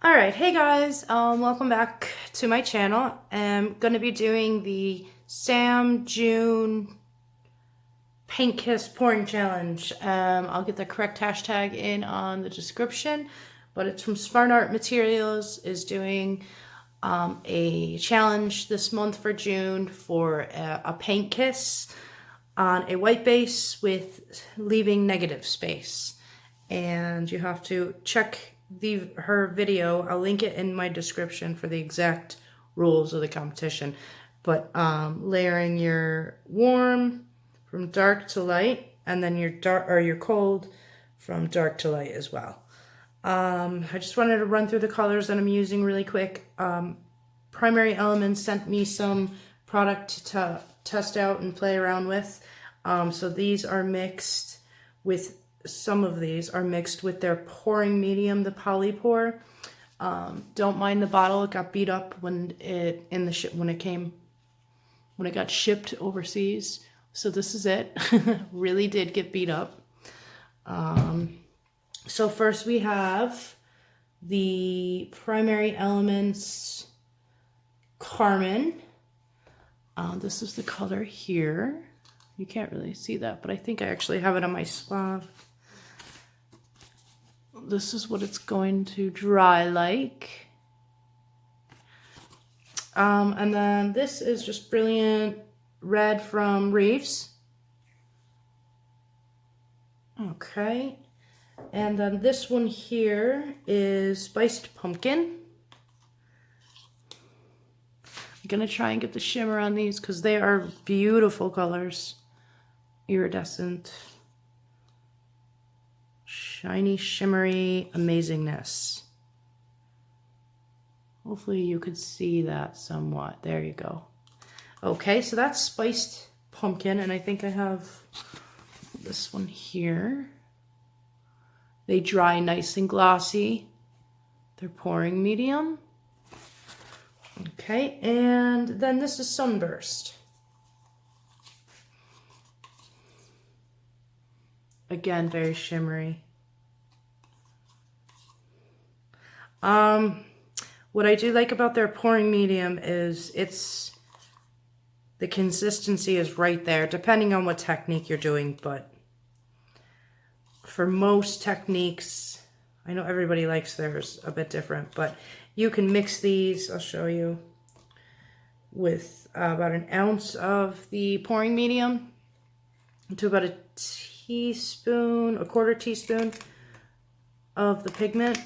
All right, hey guys, welcome back to my channel. I'm going to be doing the Sam June Paint Kiss Pouring Challenge. I'll get the correct hashtag in on the description, but it's from Smart Art Materials, is doing a challenge this month for June for a paint kiss on a white base with leaving negative space. And you have to check her video. I'll link it in my description for the exact rules of the competition. But layering your warm from dark to light, and then your dark or your cold from dark to light as well. I just wanted to run through the colors that I'm using really quick. Primary Elements sent me some product to test out and play around with. So these are mixed with, some of these are mixed with their pouring medium, the Polypore. Don't mind the bottle; it got beat up when it got shipped overseas. So this is it. Really did get beat up. So first we have the Primary Elements Carmine. This is the color here. You can't really see that, but I think I actually have it on my swab. This is what it's going to dry like. And then this is just Brilliant Red from Reeves. Okay. And then this one here is Spiced Pumpkin. I'm going to try and get the shimmer on these because they are beautiful colors. Iridescent. Shiny, shimmery amazingness. Hopefully you could see that somewhat. There you go. Okay, so that's Spiced Pumpkin, and I think I have this one here. They dry nice and glossy. They're pouring medium. Okay, and then this is Sunburst. Again, very shimmery. What I do like about their pouring medium is the consistency is right there, depending on what technique you're doing, but for most techniques, I know everybody likes theirs a bit different, but you can mix these, I'll show you, with about an ounce of the pouring medium to about a quarter teaspoon of the pigment.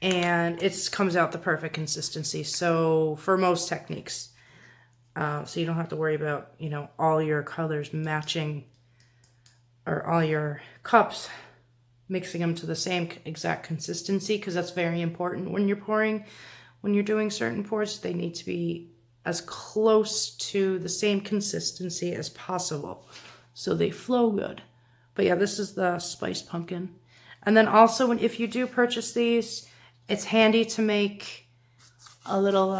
And it comes out the perfect consistency. So for most techniques, so you don't have to worry about, all your colors matching or all your cups mixing them to the same exact consistency, because that's very important when you're pouring. When you're doing certain pours, they need to be as close to the same consistency as possible so they flow good. But yeah, this is the Spiced Pumpkin. And then also, if you do purchase these, it's handy to make a little,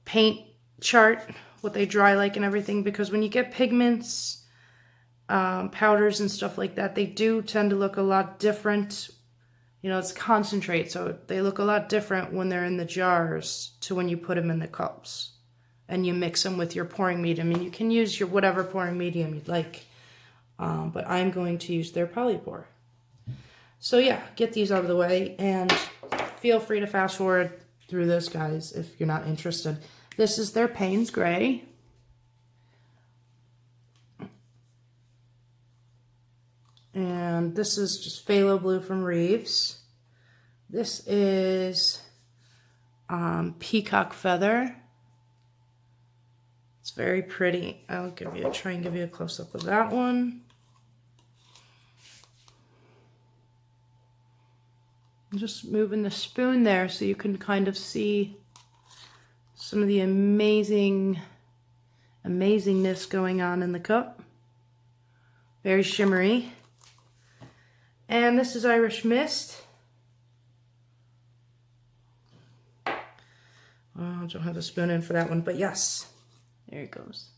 paint chart, what they dry like and everything, because when you get pigments, powders and stuff like that, they do tend to look a lot different. It's concentrate, so they look a lot different when they're in the jars to when you put them in the cups and you mix them with your pouring medium. And you can use your whatever pouring medium you'd like, but I'm going to use their Polypore. So yeah, get these out of the way, and feel free to fast forward through this, guys, if you're not interested. This is their Payne's Gray. And this is just Phthalo Blue from Reeves. This is Peacock Feather. It's very pretty. I'll try and give you a close-up of that one. I'm just moving the spoon there so you can kind of see some of the amazingness going on in the cup. Very shimmery. And this is Irish Mist. I don't have a spoon in for that one, but yes, there it goes.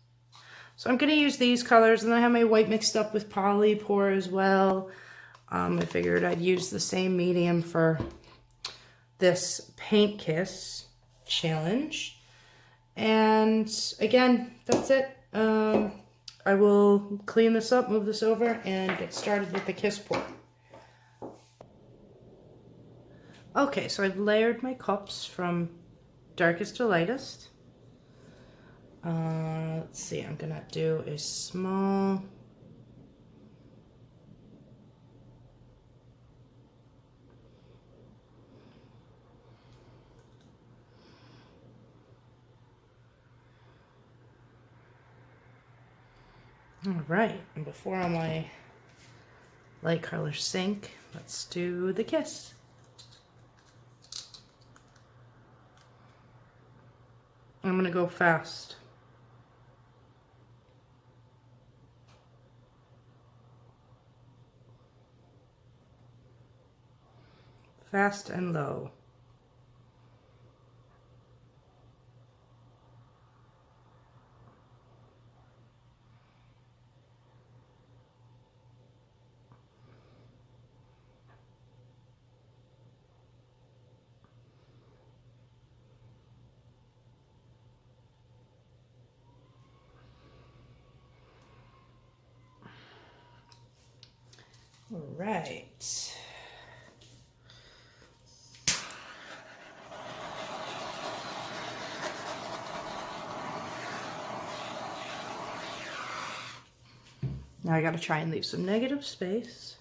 So I'm going to use these colors, and I have my white mixed up with Poly Pour as well. I figured I'd use the same medium for this Paint Kiss challenge. And again, that's it. I will clean this up, move this over, and get started with the Kiss Pour. Okay, so I've layered my cups from darkest to lightest. Let's see, I'm gonna do a small all right, and before all my light colors sink, let's do the kiss. I'm gonna go fast. Fast and low. All right. Now I gotta try and leave some negative space.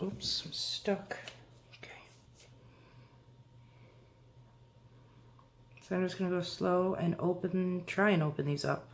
Oops, I'm stuck. Okay. So I'm just gonna go slow and try and open these up.